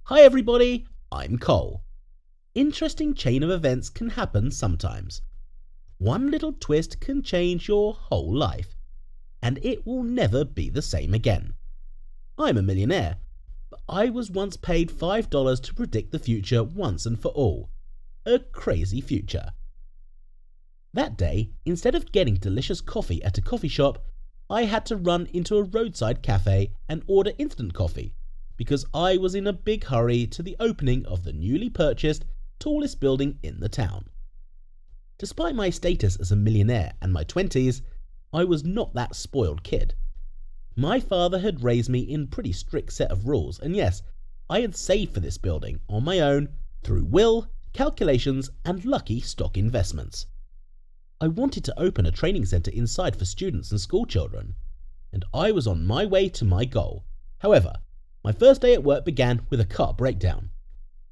Hi everybody, I'm Cole. Interesting chain of events can happen sometimes. One little twist can change your whole life, and it will never be the same again. I'm a millionaire, but I was once paid $5 to predict the future once and for all. A crazy future. That day, instead of getting delicious coffee at a coffee shop, I had to run into a roadside cafe and order instant coffee because I was in a big hurry to the opening of the newly purchased tallest building in the town. Despite my status as a millionaire and my 20s, I was not that spoiled kid. My father had raised me in a pretty strict set of rules, and yes, I had saved for this building on my own through will, calculations, and lucky stock investments. I wanted to open a training centre inside for students and school children, and I was on my way to my goal. However, my first day at work began with a car breakdown.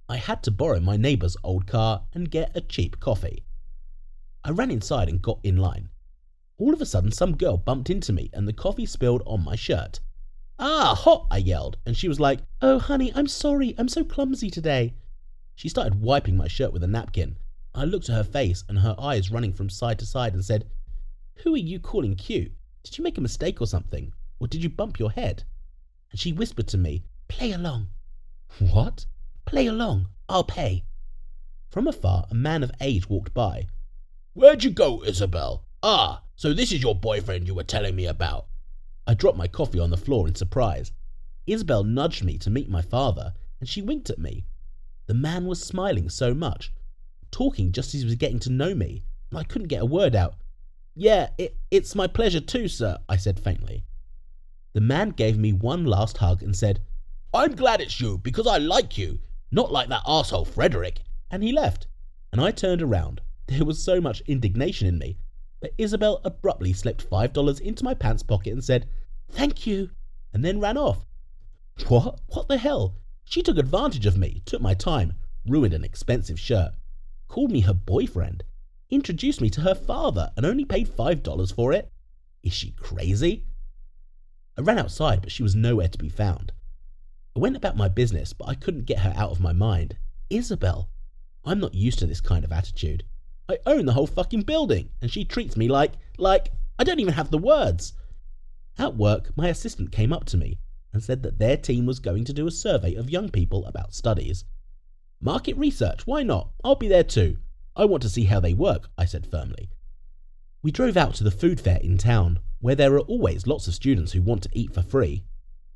I had to borrow my neighbour's old car and get a cheap coffee. I ran inside and got in line. All of a sudden, some girl bumped into me and the coffee spilled on my shirt. "Ah, hot!" I yelled, and she was like, "Oh honey, I'm sorry, I'm so clumsy today." She started wiping my shirt with a napkin. I looked at her face and her eyes running from side to side and said, "Who are you calling cute? Did you make a mistake or something? Or did you bump your head?" And she whispered to me, "Play along." What? Play along, I'll pay. From afar, a man of age walked by. "Where'd you go, Isabel? Ah, so this is your boyfriend you were telling me about." I dropped my coffee on the floor in surprise. Isabel nudged me to meet my father, and she winked at me. The man was smiling so much, talking just as he was getting to know me, and I couldn't get a word out. "Yeah, it's my pleasure too, sir," I said faintly. The man gave me one last hug and said, "I'm glad it's you because I like you, not like that arsehole Frederick," and he left, and I turned around. There was so much indignation in me, but Isabel abruptly slipped $5 into my pants pocket and said, "Thank you," and then ran off. What the hell? She took advantage of me, took my time, ruined an expensive shirt, called me her boyfriend, introduced me to her father and only paid $5 for it. Is she crazy? I ran outside, but she was nowhere to be found. I went about my business, but I couldn't get her out of my mind. Isabel, I'm not used to this kind of attitude. I own the whole fucking building, and she treats me like I don't even have the words. At work, my assistant came up to me and said that their team was going to do a survey of young people about studies. "Market research, why not? I'll be there too. I want to see how they work," I said firmly. We drove out to the food fair in town, where there are always lots of students who want to eat for free.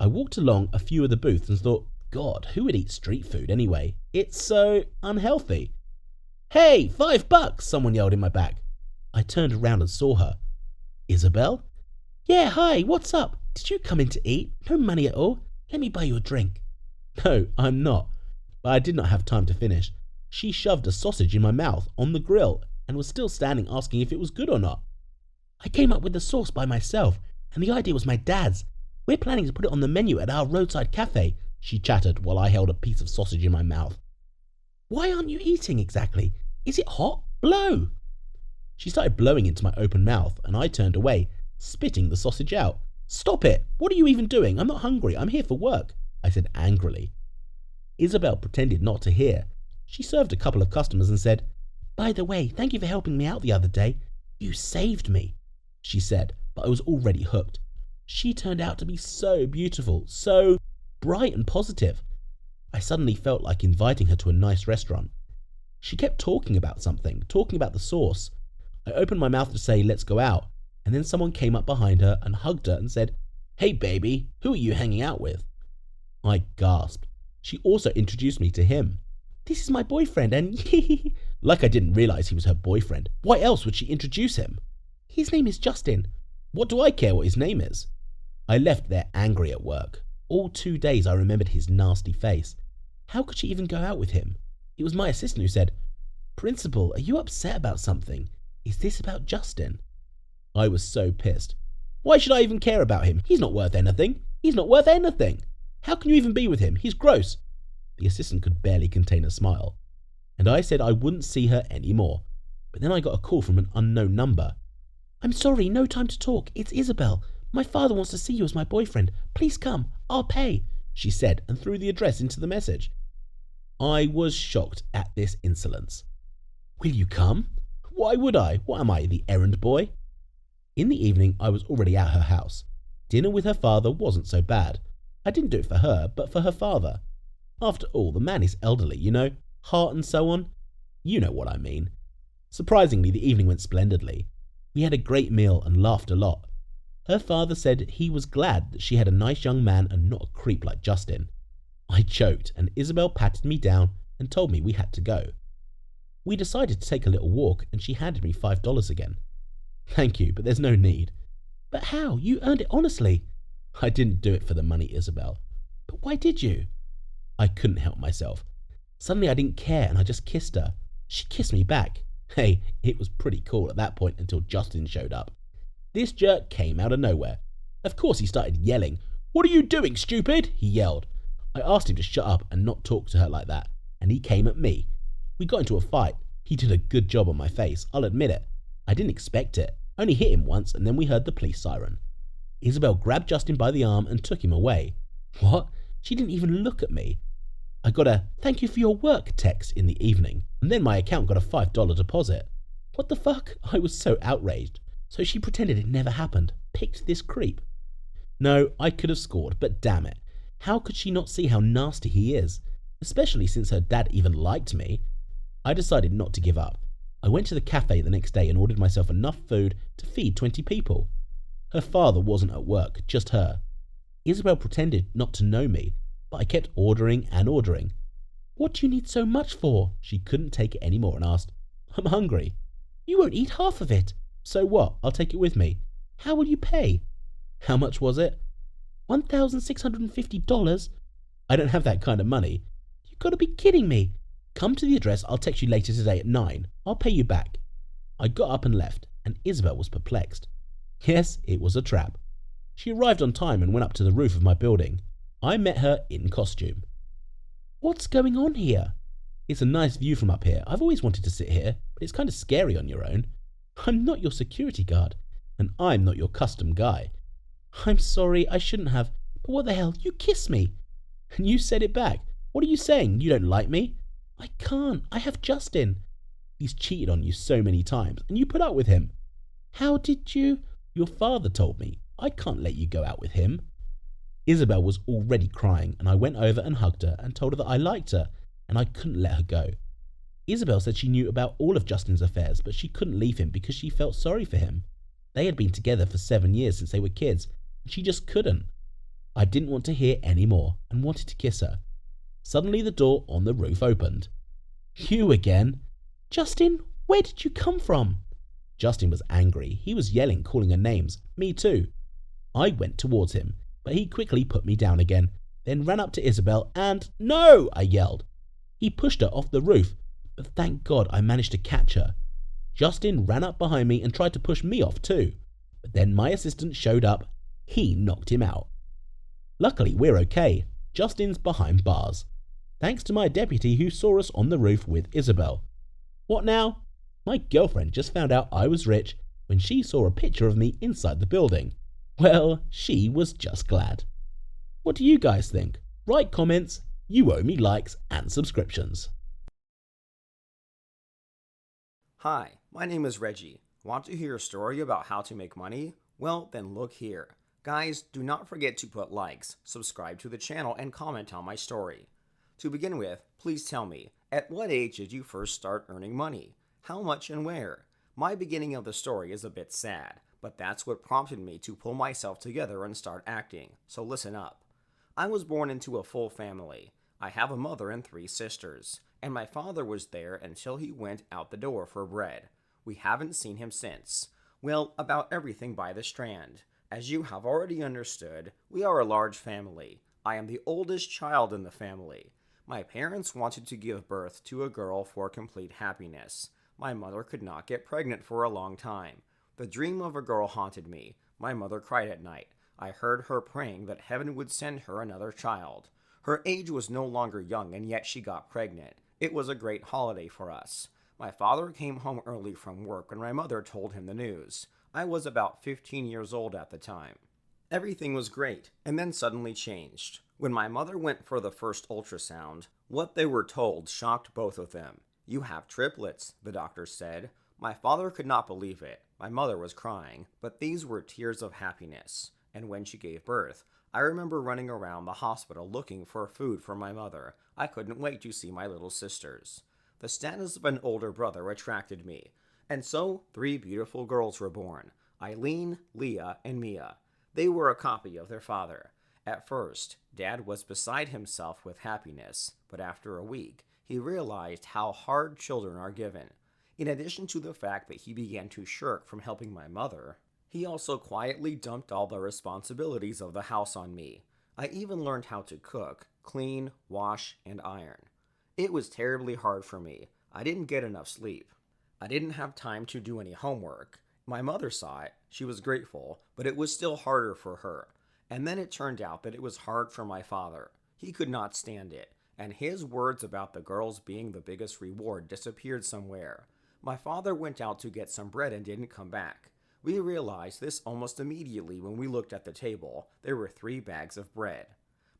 I walked along a few of the booths and thought, God, who would eat street food anyway? It's so unhealthy. "Hey, $5!" someone yelled in my back. I turned around and saw her. "Isabel?" "Yeah, hi, what's up? Did you come in to eat? No money at all? Let me buy you a drink." "No, I'm not." But I did not have time to finish. She shoved a sausage in my mouth on the grill and was still standing asking if it was good or not. "I came up with the sauce by myself, and the idea was my dad's. We're planning to put it on the menu at our roadside cafe," she chattered while I held a piece of sausage in my mouth. "Why aren't you eating exactly? Is it hot? Blow!" She started blowing into my open mouth, and I turned away, spitting the sausage out. "Stop it! What are you even doing? I'm not hungry. I'm here for work," I said angrily. Isabel pretended not to hear. She served a couple of customers and said, "By the way, thank you for helping me out the other day. You saved me," she said, but I was already hooked. She turned out to be so beautiful, so bright and positive. I suddenly felt like inviting her to a nice restaurant. She kept talking about something, talking about the sauce. I opened my mouth to say, "Let's go out," and then someone came up behind her and hugged her and said, "Hey baby, who are you hanging out with?" I gasped. She also introduced me to him. "This is my boyfriend and like I didn't realize he was her boyfriend. Why else would she introduce him? "His name is Justin." What do I care what his name is? I left there angry at work. All 2 days I remembered his nasty face. How could she even go out with him? It was my assistant who said, "Principal, are you upset about something? Is this about Justin?" I was so pissed. Why should I even care about him? He's not worth anything. He's not worth anything. How can you even be with him? He's gross. The assistant could barely contain a smile. And I said I wouldn't see her anymore. But then I got a call from an unknown number. "I'm sorry, no time to talk. It's Isabel. My father wants to see you as my boyfriend. Please come. I'll pay," she said and threw the address into the message. I was shocked at this insolence. Will you come? Why would I? What am I, the errand boy? In the evening, I was already at her house. Dinner with her father wasn't so bad. I didn't do it for her, but for her father. After all, the man is elderly, heart and so on. You know what I mean. Surprisingly, the evening went splendidly. We had a great meal and laughed a lot. Her father said he was glad that she had a nice young man and not a creep like Justin. I joked, and Isabel patted me down and told me we had to go. We decided to take a little walk, and she handed me $5 again. Thank you, but there's no need. But how? You earned it honestly. I didn't do it for the money, Isabel. But why did you? I couldn't help myself. Suddenly I didn't care and I just kissed her. She kissed me back. Hey, it was pretty cool at that point until Justin showed up. This jerk came out of nowhere. Of course he started yelling. What are you doing, stupid? He yelled. I asked him to shut up and not talk to her like that, and he came at me. We got into a fight. He did a good job on my face, I'll admit it. I didn't expect it. Only hit him once and then we heard the police siren. Isabel grabbed Justin by the arm and took him away. What? She didn't even look at me. I got a "thank you for your work" text in the evening, and then my account got a $5 deposit. What the fuck? I was so outraged. So she pretended it never happened. Picked this creep. No, I could have scored, but damn it. How could she not see how nasty he is? Especially since her dad even liked me. I decided not to give up. I went to the cafe the next day and ordered myself enough food to feed 20 people. Her father wasn't at work, just her. Isabel pretended not to know me, but I kept ordering and ordering. What do you need so much for? She couldn't take it anymore and asked, I'm hungry. You won't eat half of it. So what? I'll take it with me. How will you pay? How much was it? $1,650. I don't have that kind of money. You've got to be kidding me. Come to the address. I'll text you later today at 9. I'll pay you back. I got up and left, and Isabel was perplexed. Yes, it was a trap. She arrived on time and went up to the roof of my building. I met her in costume. What's going on here? It's a nice view from up here. I've always wanted to sit here, but it's kind of scary on your own. I'm not your security guard, and I'm not your custom guy. I'm sorry, I shouldn't have, but what the hell? You kissed me. And you said it back. What are you saying? You don't like me? I can't. I have Justin. He's cheated on you so many times, and you put up with him. How did you? Your father told me. I can't let you go out with him. Isabel was already crying, and I went over and hugged her and told her that I liked her, and I couldn't let her go. Isabel said she knew about all of Justin's affairs, but she couldn't leave him because she felt sorry for him. They had been together for 7 years since they were kids, and she just couldn't. I didn't want to hear any more and wanted to kiss her. Suddenly the door on the roof opened. You again? Justin, where did you come from? Justin was angry. He was yelling, calling her names. Me too. I went towards him, but he quickly put me down again, then ran up to Isabel and, No! I yelled. He pushed her off the roof, but thank God I managed to catch her. Justin ran up behind me and tried to push me off too, but then my assistant showed up. He knocked him out. Luckily, we're okay. Justin's behind bars. Thanks to my deputy who saw us on the roof with Isabel. What now? My girlfriend just found out I was rich when she saw a picture of me inside the building. Well, she was just glad. What do you guys think? Write comments. You owe me likes and subscriptions. Hi, my name is Reggie. Want to hear a story about how to make money? Well, then look here. Guys, do not forget to put likes, subscribe to the channel, and comment on my story. To begin with, please tell me, at what age did you first start earning money? How much and where? My beginning of the story is a bit sad, but that's what prompted me to pull myself together and start acting, so listen up. I was born into a full family. I have a mother and 3 sisters, and my father was there until he went out the door for bread. We haven't seen him since. Well, about everything by the Strand. As you have already understood, we are a large family. I am the oldest child in the family. My parents wanted to give birth to a girl for complete happiness. My mother could not get pregnant for a long time. The dream of a girl haunted me. My mother cried at night. I heard her praying that heaven would send her another child. Her age was no longer young, and yet she got pregnant. It was a great holiday for us. My father came home early from work when my mother told him the news. I was about 15 years old at the time. Everything was great, and then suddenly changed. When my mother went for the first ultrasound, What they were told shocked both of them. "You have triplets," the doctor said. My father could not believe it. My mother was crying, but these were tears of happiness. And when she gave birth, I remember running around the hospital looking for food for my mother. I couldn't wait to see my little sisters. The status of an older brother attracted me, and so 3 beautiful girls were born: Eileen, Leah, and Mia. They were a copy of their father. At first, Dad was beside himself with happiness, but after a week, he realized how hard children are given. In addition to the fact that he began to shirk from helping my mother, he also quietly dumped all the responsibilities of the house on me. I even learned how to cook, clean, wash, and iron. It was terribly hard for me. I didn't get enough sleep. I didn't have time to do any homework. My mother saw it. She was grateful, but it was still harder for her. And then it turned out that it was hard for my father. He could not stand it, and his words about the girls being the biggest reward disappeared somewhere. My father went out to get some bread and didn't come back. We realized this almost immediately when we looked at the table. There were 3 bags of bread.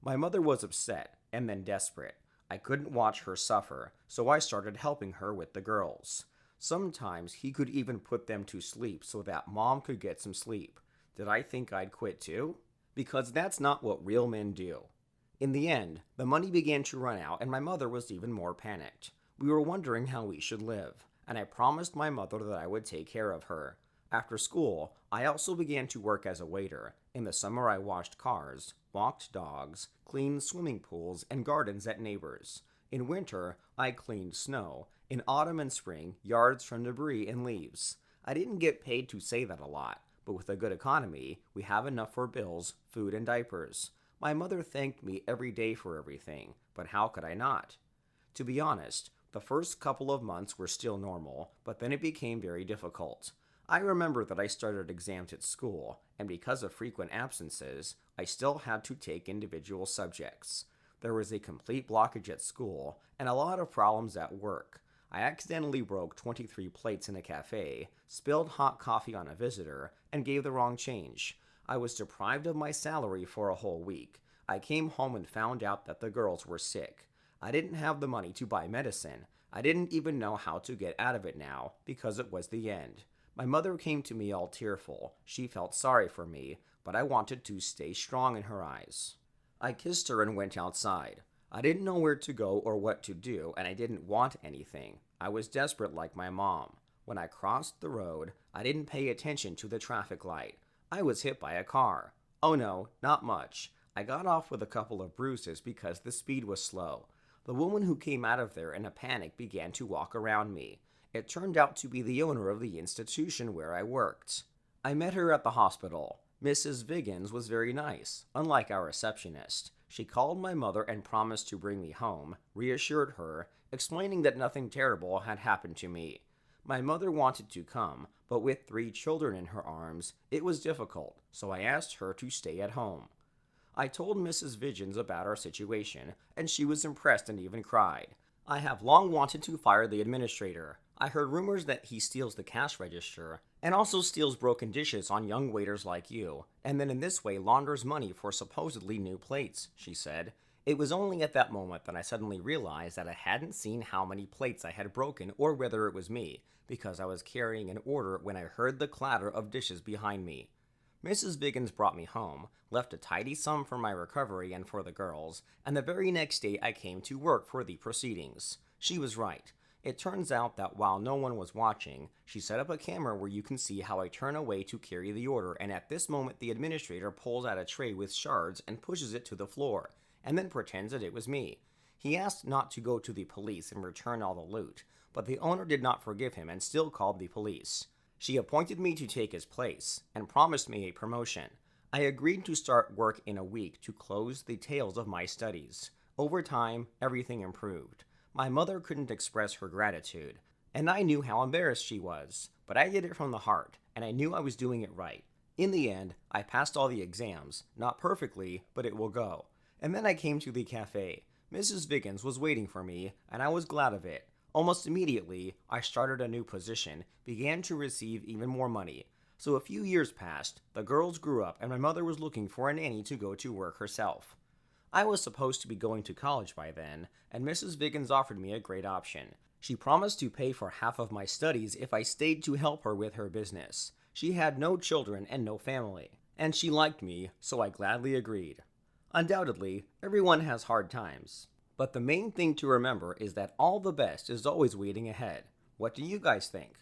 My mother was upset, and then desperate. I couldn't watch her suffer, so I started helping her with the girls. Sometimes he could even put them to sleep so that Mom could get some sleep. Did I think I'd quit too? Because that's not what real men do. In the end, the money began to run out and my mother was even more panicked. We were wondering how we should live, and I promised my mother that I would take care of her. After school, I also began to work as a waiter. In the summer, I washed cars, walked dogs, cleaned swimming pools and gardens at neighbors. In winter, I cleaned snow. In autumn and spring, yards from debris and leaves. I didn't get paid to say that a lot, but with a good economy, we have enough for bills, food, and diapers. My mother thanked me every day for everything, but how could I not? To be honest, the first couple of months were still normal, but then it became very difficult. I remember that I started exams at school, and because of frequent absences, I still had to take individual subjects. There was a complete blockage at school, and a lot of problems at work. I accidentally broke 23 plates in a cafe, spilled hot coffee on a visitor, and gave the wrong change. I was deprived of my salary for a whole week. I came home and found out that the girls were sick. I didn't have the money to buy medicine. I didn't even know how to get out of it now, because it was the end. My mother came to me all tearful. She felt sorry for me, but I wanted to stay strong in her eyes. I kissed her and went outside. I didn't know where to go or what to do, and I didn't want anything. I was desperate like my mom. When I crossed the road, I didn't pay attention to the traffic light. I was hit by a car. Oh no, not much. I got off with a couple of bruises because the speed was slow. The woman who came out of there in a panic began to walk around me. It turned out to be the owner of the institution where I worked. I met her at the hospital. Mrs. Viggins was very nice, unlike our receptionist. She called my mother and promised to bring me home, reassured her, explaining that nothing terrible had happened to me. My mother wanted to come, but with 3 children in her arms, it was difficult, so I asked her to stay at home. I told Mrs. Viggins about our situation, and she was impressed and even cried. I have long wanted to fire the administrator. I heard rumors that he steals the cash register, and also steals broken dishes on young waiters like you, and then in this way launders money for supposedly new plates, she said. It was only at that moment that I suddenly realized that I hadn't seen how many plates I had broken or whether it was me, because I was carrying an order when I heard the clatter of dishes behind me. Mrs. Viggins brought me home, left a tidy sum for my recovery and for the girls, and the very next day I came to work for the proceedings. She was right. It turns out that while no one was watching, she set up a camera where you can see how I turn away to carry the order, and at this moment the administrator pulls out a tray with shards and pushes it to the floor, and then pretends that it was me. He asked not to go to the police and return all the loot, but the owner did not forgive him and still called the police. She appointed me to take his place, and promised me a promotion. I agreed to start work in a week to close the tales of my studies. Over time, everything improved. My mother couldn't express her gratitude, and I knew how embarrassed she was, but I did it from the heart, and I knew I was doing it right. In the end, I passed all the exams, not perfectly, but it will go. And then I came to the cafe. Mrs. Viggins was waiting for me, and I was glad of it. Almost immediately, I started a new position, began to receive even more money. So a few years passed, the girls grew up, and my mother was looking for a nanny to go to work herself. I was supposed to be going to college by then, and Mrs. Viggins offered me a great option. She promised to pay for half of my studies if I stayed to help her with her business. She had no children and no family, and she liked me, so I gladly agreed. Undoubtedly, everyone has hard times, but the main thing to remember is that all the best is always waiting ahead. What do you guys think?